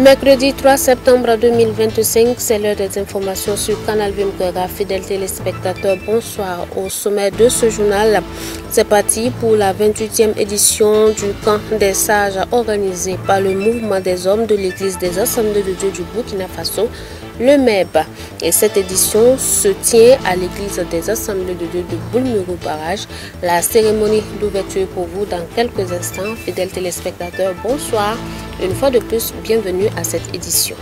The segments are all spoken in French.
Mercredi 3 septembre 2025, c'est l'heure des informations sur Canal Vimkera. Fidèles téléspectateurs, bonsoir. Au sommet de ce journal, c'est parti pour la 28e édition du camp des sages organisé par le mouvement des hommes de l'église des Assemblées de Dieu du Burkina Faso, le MEB. Et cette édition se tient à l'église des Assemblées de Dieu de Boulmurou Barrage. La cérémonie d'ouverture pour vous dans quelques instants. Fidèles téléspectateurs, bonsoir. Une fois de plus, bienvenue à cette édition.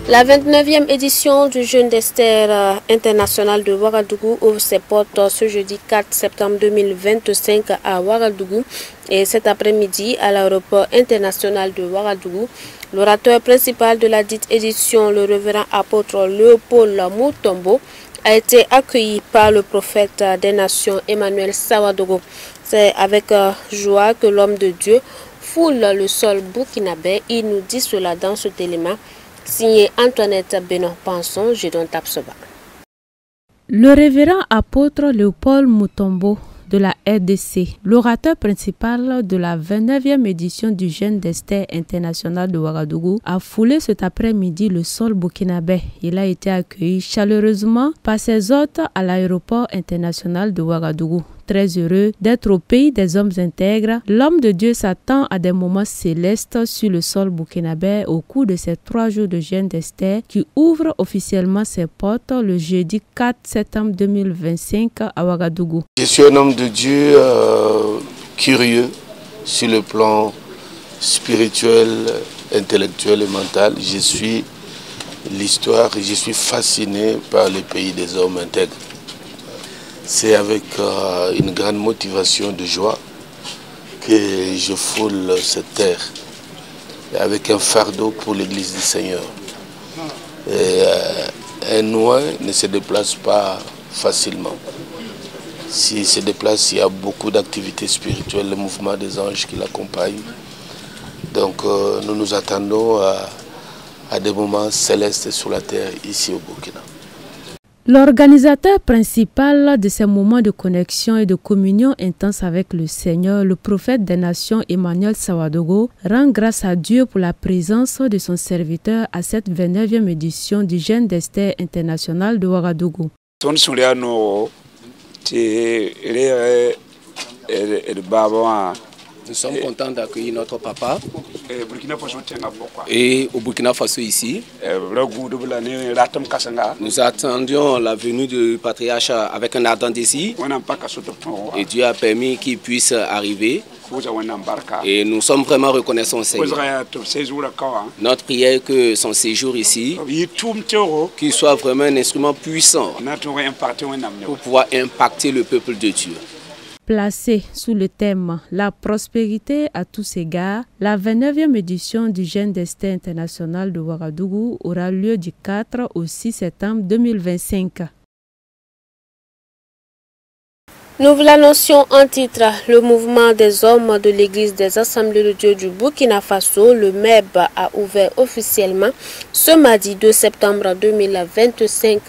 La 29e édition du Jeûne d'Esther international de Ouagadougou ouvre ses portes ce jeudi 4 septembre 2025 à Ouagadougou et cet après-midi à l'aéroport international de Ouagadougou. L'orateur principal de la dite édition, le révérend apôtre Léopold Mutombo, a été accueilli par le prophète des nations Emmanuel Sawadogo. C'est avec joie que l'homme de Dieu foule le sol burkinabé. Il nous dit cela dans ce élément signé Antoinette Bénon Panson, Gédon Tapsoba. Le révérend apôtre Léopold Mutombo de la RDC, l'orateur principal de la 29e édition du Jeûne d'Esther international de Ouagadougou, a foulé cet après-midi le sol burkinabé. Il a été accueilli chaleureusement par ses hôtes à l'aéroport international de Ouagadougou. Très heureux d'être au pays des hommes intègres, l'homme de Dieu s'attend à des moments célestes sur le sol burkinabé au cours de ces 3 jours de Jeûne d'Esther qui ouvrent officiellement ses portes le jeudi 4 septembre 2025 à Ouagadougou. Je suis un homme de Dieu curieux sur le plan spirituel, intellectuel et mental. Je suis l'histoire et je suis fasciné par le pays des hommes intègres. C'est avec une grande motivation de joie que je foule cette terre, avec un fardeau pour l'Église du Seigneur. Un oin ne se déplace pas facilement. S'il se déplace, il y a beaucoup d'activités spirituelles, le mouvement des anges qui l'accompagnent. Donc nous nous attendons à des moments célestes sur la terre ici au Burkina. L'organisateur principal de ces moments de connexion et de communion intense avec le Seigneur, le prophète des nations Emmanuel Sawadogo, rend grâce à Dieu pour la présence de son serviteur à cette 29e édition du Jeûne d'Esther international de Ouagadougou. Nous sommes contents d'accueillir notre papa et au Burkina Faso ici. Nous attendions la venue du patriarche avec un ardent désir et Dieu a permis qu'il puisse arriver. Et nous sommes vraiment reconnaissants au Seigneur. Notre prière est que son séjour ici, qu'il soit vraiment un instrument puissant pour pouvoir impacter le peuple de Dieu. Placée sous le thème « La prospérité à tous égards », la 29e édition du Jeûne d'Esther international de Ouagadougou aura lieu du 4 au 6 septembre 2025. Nous vous l'annoncions en titre, le mouvement des hommes de l'église des Assemblées de Dieu du Burkina Faso, le MEB, a ouvert officiellement ce mardi 2 septembre 2025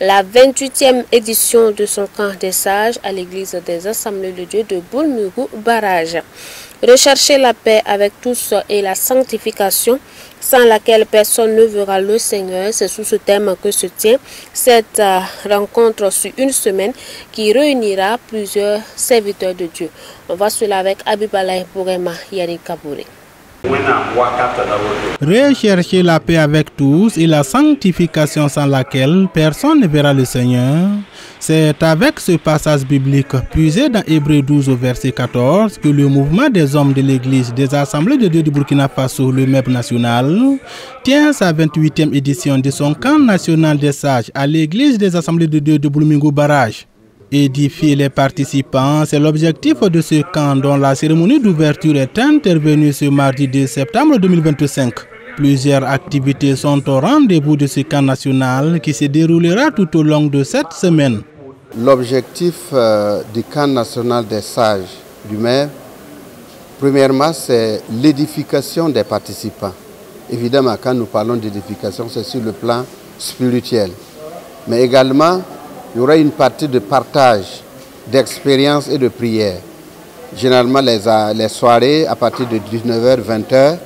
la 28e édition de son camp des sages à l'église des Assemblées de Dieu de Boulmurou Barrage. Rechercher la paix avec tous et la sanctification sans laquelle personne ne verra le Seigneur, c'est sous ce thème que se tient cette rencontre sur une semaine qui réunira plusieurs serviteurs de Dieu. On voit cela avec Abibalay Bourema Yannick Kabouré. Rechercher la paix avec tous et la sanctification sans laquelle personne ne verra le Seigneur. C'est avec ce passage biblique puisé dans Hébreux 12 au verset 14 que le mouvement des hommes de l'église des Assemblées de Dieu du Burkina Faso, le MEB national, tient sa 28e édition de son camp national des sages à l'église des Assemblées de Dieu de Boulmurou Barrage. Édifier les participants, c'est l'objectif de ce camp dont la cérémonie d'ouverture est intervenue ce mardi 2 septembre 2025. Plusieurs activités sont au rendez-vous de ce camp national qui se déroulera tout au long de cette semaine. L'objectif du camp national des sages du MEB, premièrement, c'est l'édification des participants. Évidemment, quand nous parlons d'édification, c'est sur le plan spirituel. Mais également, il y aura une partie de partage, d'expérience et de prière. Généralement, les soirées, à partir de 19h, 20h,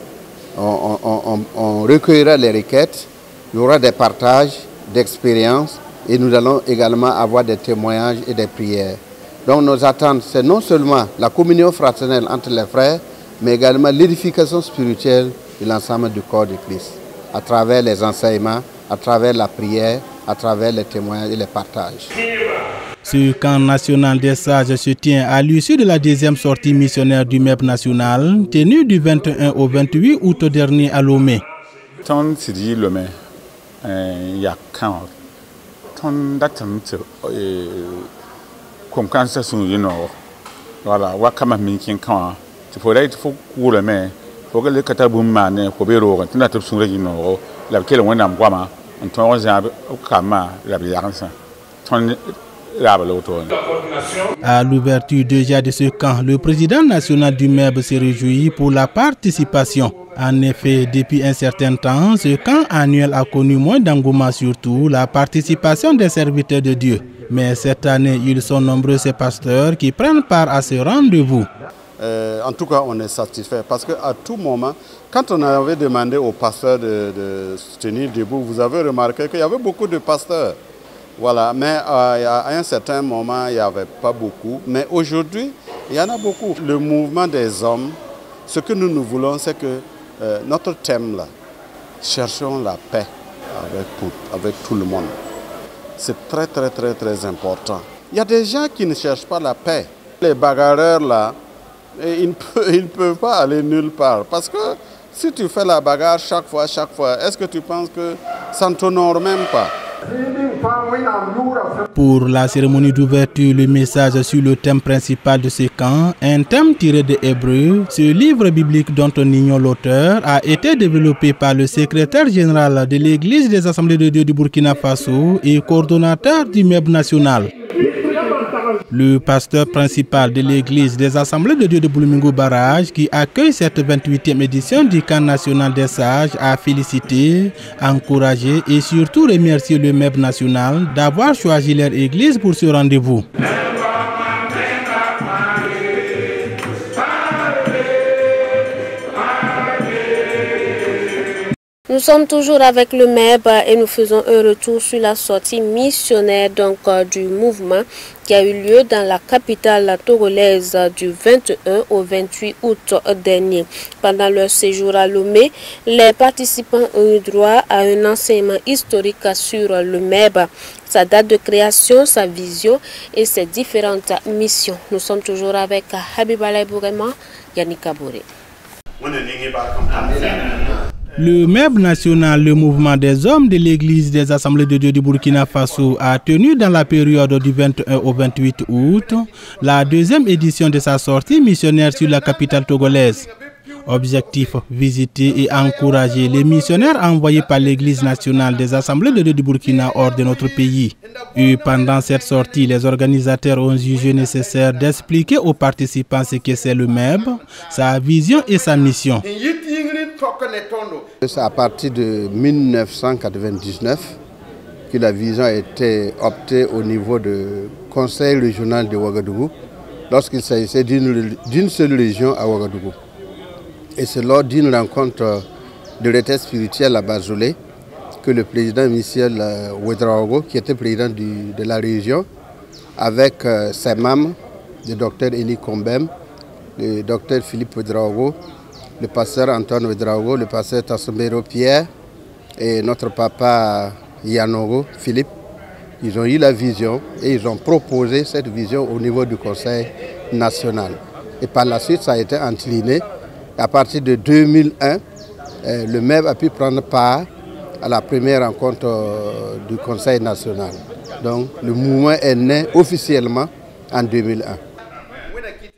on recueillera les requêtes, il y aura des partages d'expériences et nous allons également avoir des témoignages et des prières. Donc nos attentes, c'est non seulement la communion fraternelle entre les frères, mais également l'édification spirituelle de l'ensemble du corps de Christ, à travers les enseignements, à travers la prière, à travers les témoignages et les partages. Ce camp national des sages se tient à l'issue de la deuxième sortie missionnaire du MEB national, tenue du 21 au 28 août dernier à Lomé. À l'ouverture déjà de ce camp, le président national du MEB se réjouit pour la participation. En effet, depuis un certain temps, ce camp annuel a connu moins d'engouement, surtout la participation des serviteurs de Dieu. Mais cette année, ils sont nombreux ces pasteurs qui prennent part à ce rendez-vous. En tout cas, on est satisfait parce qu'à tout moment, quand on avait demandé aux pasteurs de se tenir debout, vous avez remarqué qu'il y avait beaucoup de pasteurs. Voilà, mais à un certain moment, il n'y avait pas beaucoup. Mais aujourd'hui, il y en a beaucoup. Le mouvement des hommes, ce que nous voulons, c'est que notre thème là, cherchons la paix avec tout le monde. C'est très, très, très, très important. Il y a des gens qui ne cherchent pas la paix. Les bagarreurs là, ils ne peuvent pas aller nulle part. Parce que si tu fais la bagarre chaque fois, est-ce que tu penses que ça ne t'honore même pas? Pour la cérémonie d'ouverture, le message sur le thème principal de ce camp, un thème tiré de Hébreux, ce livre biblique dont on ignore l'auteur, a été développé par le secrétaire général de l'Église des Assemblées de Dieu du Burkina Faso et coordonnateur du MEB national. Le pasteur principal de l'Église des Assemblées de Dieu de Bouloumingo Barrage, qui accueille cette 28e édition du camp national des sages, a félicité, encouragé et surtout remercié le MEB national d'avoir choisi leur église pour ce rendez-vous. Nous sommes toujours avec le MEB et nous faisons un retour sur la sortie missionnaire du mouvement qui a eu lieu dans la capitale togolaise du 21 au 28 août dernier. Pendant leur séjour à Lomé, les participants ont eu droit à un enseignement historique sur le MEB, sa date de création, sa vision et ses différentes missions. Nous sommes toujours avec Habib Alay Bourema, Yannick Kabouré. Le MEB national, le mouvement des hommes de l'Église des Assemblées de Dieu du Burkina Faso, a tenu dans la période du 21 au 28 août la deuxième édition de sa sortie missionnaire sur la capitale togolaise. Objectif, visiter et encourager les missionnaires envoyés par l'Église nationale des Assemblées de Dieu du Burkina hors de notre pays. Et pendant cette sortie, les organisateurs ont jugé nécessaire d'expliquer aux participants ce que c'est le MEB, sa vision et sa mission. C'est à partir de 1999 que la vision a été optée au niveau du conseil régional de Ouagadougou lorsqu'il s'agissait d'une seule région à Ouagadougou. Et c'est lors d'une rencontre de retraite spirituelle à Bazolé que le président Michel Ouedraogo, qui était président de la région, avec ses membres, le docteur Eli Kombem, le docteur Philippe Ouedraogo, le pasteur Antoine Ouedraogo, le pasteur Tassombero Pierre et notre papa Yanogo Philippe, ils ont eu la vision et ils ont proposé cette vision au niveau du conseil national. Et par la suite, ça a été entériné. À partir de 2001, le MEB a pu prendre part à la première rencontre du conseil national. Donc le mouvement est né officiellement en 2001.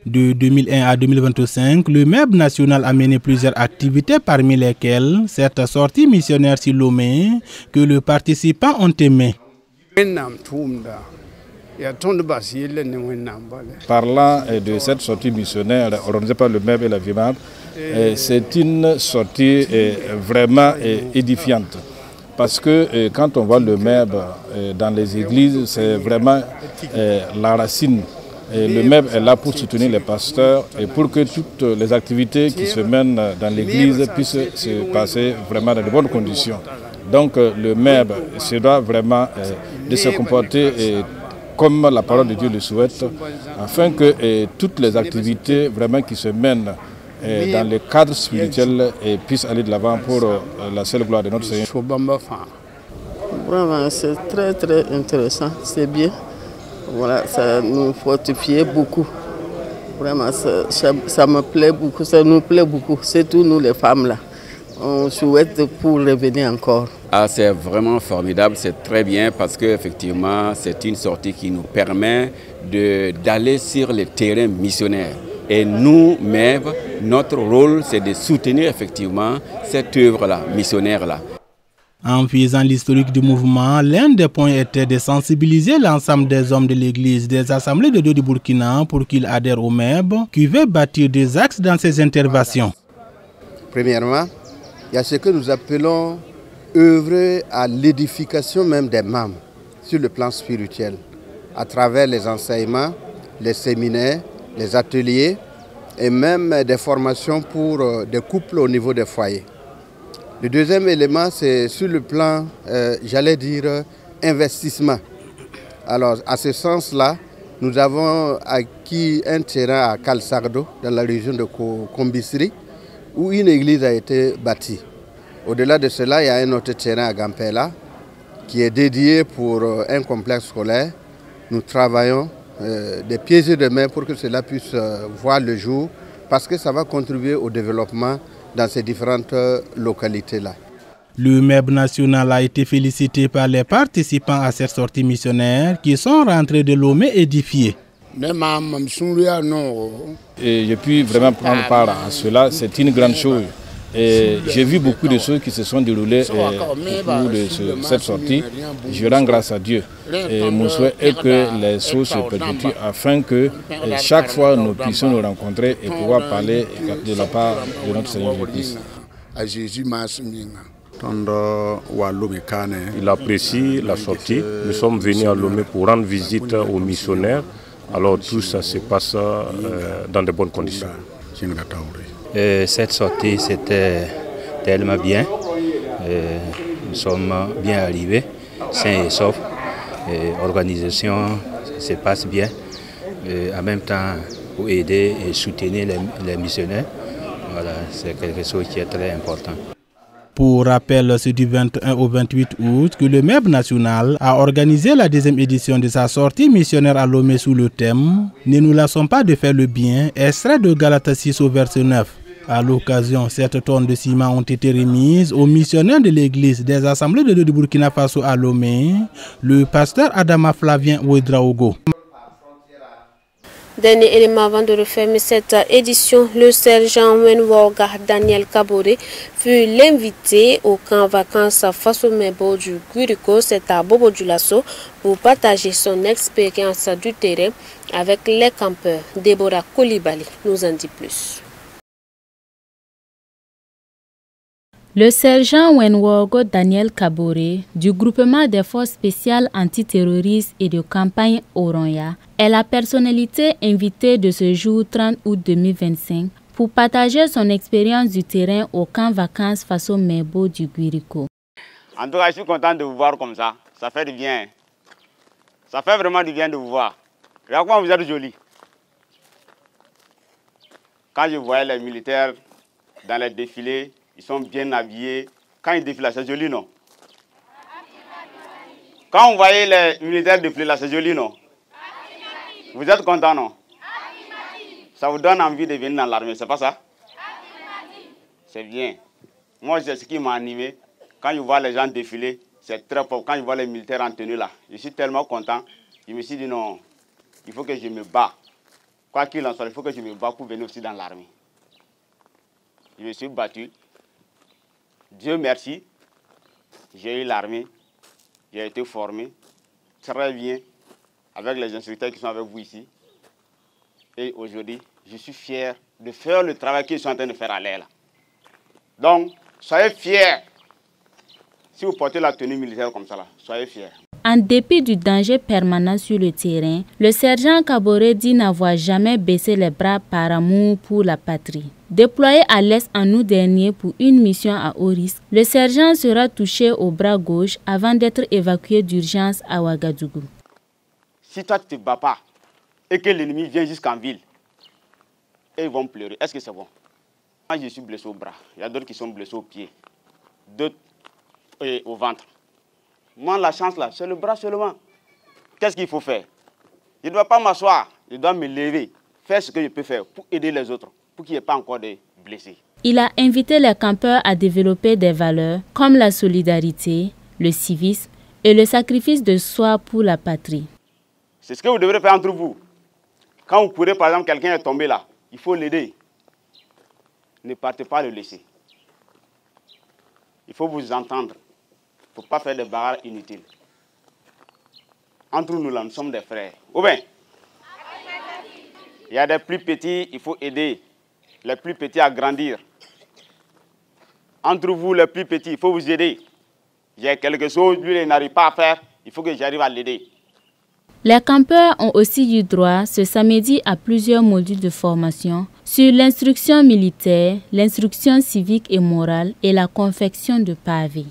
De 2001 à 2025, le MEB national a mené plusieurs activités, parmi lesquelles cette sortie missionnaire sur Lomé que les participants ont aimé. Parlant de cette sortie missionnaire organisée par le MEB et la VIMAD, c'est une sortie vraiment édifiante. Parce que quand on voit le MEB dans les églises, c'est vraiment la racine le MEB est là pour soutenir les pasteurs et pour que toutes les activités qui se mènent dans l'église puissent se passer vraiment dans de bonnes conditions. Donc le MEB se doit vraiment de se comporter comme la parole de Dieu le souhaite, afin que toutes les activités vraiment qui se mènent dans le cadre spirituel puissent aller de l'avant pour la seule gloire de notre Seigneur. Vraiment, c'est très très intéressant, c'est bien. Voilà, ça nous fortifie beaucoup. Vraiment, ça me plaît beaucoup, ça nous plaît beaucoup, surtout nous les femmes là. On souhaite pour revenir encore. Ah, c'est vraiment formidable, c'est très bien parce qu'effectivement, c'est une sortie qui nous permet d'aller sur le terrain missionnaire. Et nous, même, notre rôle, c'est de soutenir effectivement cette œuvre-là, missionnaire-là. En visant l'historique du mouvement, l'un des points était de sensibiliser l'ensemble des hommes de l'Église des assemblées de Dieu du Burkina pour qu'ils adhèrent au MEB, qui veut bâtir des axes dans ses interventions. Premièrement, il y a ce que nous appelons œuvrer à l'édification même des membres sur le plan spirituel, à travers les enseignements, les séminaires, les ateliers et même des formations pour des couples au niveau des foyers. Le deuxième élément, c'est sur le plan, j'allais dire, investissement. Alors, à ce sens-là, nous avons acquis un terrain à Kalsardo, dans la région de Kombisri, où une église a été bâtie. Au-delà de cela, il y a un autre terrain à Gampela, qui est dédié pour un complexe scolaire. Nous travaillons des pieds et des mains pour que cela puisse voir le jour, parce que ça va contribuer au développement dans ces différentes localités-là. Le MEB national a été félicité par les participants à cette sortie missionnaire qui sont rentrés de Lomé édifiés. Et j'ai pu vraiment prendre part à cela, c'est une grande chose. J'ai vu beaucoup de choses qui se sont déroulées au cours de cette sortie. Je rends grâce à Dieu. Et mon souhait est que les choses se perpétuent afin que chaque fois nous puissions nous rencontrer et pouvoir parler de la part de notre Seigneur Jésus-Christ. Il apprécie la sortie. Nous sommes venus à Lomé pour rendre visite aux missionnaires. Alors tout ça se passe dans de bonnes conditions. Cette sortie, c'était tellement bien. Nous sommes bien arrivés, sains et saufs. L'organisation se passe bien. En même temps, pour aider et soutenir les missionnaires, voilà, c'est quelque chose qui est très important. Pour rappel, c'est du 21 au 28 août que le MEB national a organisé la deuxième édition de sa sortie missionnaire à Lomé sous le thème « Ne nous lassons pas de faire le bien », extrait de Galates 6 au verset 9. À l'occasion, 7 tonnes de ciment ont été remises aux missionnaires de l'église des assemblées de Dieu du Burkina Faso à Lomé, le pasteur Adama Flavien Ouedraogo. Dernier élément avant de refermer cette édition, le sergent Wenworga Daniel Kabore fut l'invité au camp vacances Faso Mebo du Guiriko, c'est à Bobo Dioulasso, pour partager son expérience du terrain avec les campeurs. Déborah Koulibaly nous en dit plus. Le sergent Wenworgo Daniel Kabore du groupement des forces spéciales antiterroristes et de campagne Oronya est la personnalité invitée de ce jour 30 août 2025 pour partager son expérience du terrain au camp vacances Faso Mebo du Guiriko. En tout cas, je suis content de vous voir comme ça. Ça fait du bien. Ça fait vraiment du bien de vous voir. Regardez comment vous êtes jolis. Quand je voyais les militaires dans les défilés, ils sont bien habillés. Quand ils défilent là, c'est joli, non? Quand on voyait les militaires défiler là, c'est joli, non? Vous êtes content, non? Ça vous donne envie de venir dans l'armée, c'est pas ça? C'est bien. Moi, c'est ce qui m'a animé. Quand je vois les gens défiler, c'est très fort. Quand je vois les militaires en tenue là, je suis tellement content. Je me suis dit non, il faut que je me bats. Quoi qu'il en soit, il faut que je me bats pour venir aussi dans l'armée. Je me suis battu. Dieu merci, j'ai eu l'armée, j'ai été formé très bien avec les instructeurs qui sont avec vous ici. Et aujourd'hui, je suis fier de faire le travail qu'ils sont en train de faire à l'air là. Donc, soyez fiers. Si vous portez la tenue militaire comme ça là, soyez fiers. En dépit du danger permanent sur le terrain, le sergent Kaboré dit n'avoir jamais baissé les bras par amour pour la patrie. Déployé à l'Est en août dernier pour une mission à haut risque, le sergent sera touché au bras gauche avant d'être évacué d'urgence à Ouagadougou. Si toi tu ne te bats pas et que l'ennemi vient jusqu'en ville, et ils vont pleurer, est-ce que c'est bon? Moi je suis blessé au bras, il y a d'autres qui sont blessés aux pieds, d'autres au ventre. Moi, la chance là, c'est le bras seulement. Qu'est-ce qu'il faut faire? Je ne dois pas m'asseoir, je dois me lever, faire ce que je peux faire pour aider les autres, pour qu'il n'y ait pas encore de blessés. Il a invité les campeurs à développer des valeurs comme la solidarité, le civisme et le sacrifice de soi pour la patrie. C'est ce que vous devrez faire entre vous. Quand vous courez, par exemple, quelqu'un est tombé là, il faut l'aider. Ne partez pas le laisser. Il faut vous entendre. Il ne faut pas faire des bagarres inutiles. Entre nous là, nous sommes des frères. Ou bien, il y a des plus petits, il faut aider les plus petits à grandir. Entre vous, les plus petits, il faut vous aider. J'ai quelque chose, lui, il n'arrive pas à faire, il faut que j'arrive à l'aider. Les campeurs ont aussi eu droit ce samedi à plusieurs modules de formation sur l'instruction militaire, l'instruction civique et morale et la confection de pavés.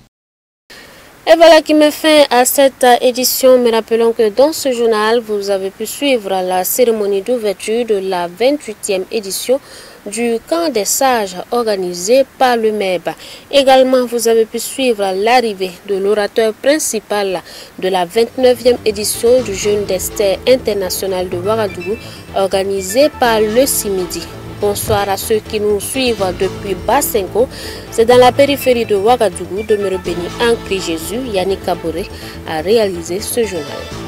Et voilà qui met fin à cette édition. Mais rappelons que dans ce journal, vous avez pu suivre la cérémonie d'ouverture de la 28e édition du camp des sages organisé par le MEB. Également, vous avez pu suivre l'arrivée de l'orateur principal de la 29e édition du Jeûne d'Esther international de Ouagadougou organisé par le CIMIDI. Bonsoir à ceux qui nous suivent depuis Bassengo. C'est dans la périphérie de Ouagadougou. Demeure béni en Christ Jésus. Yannick Kaboré a réalisé ce journal.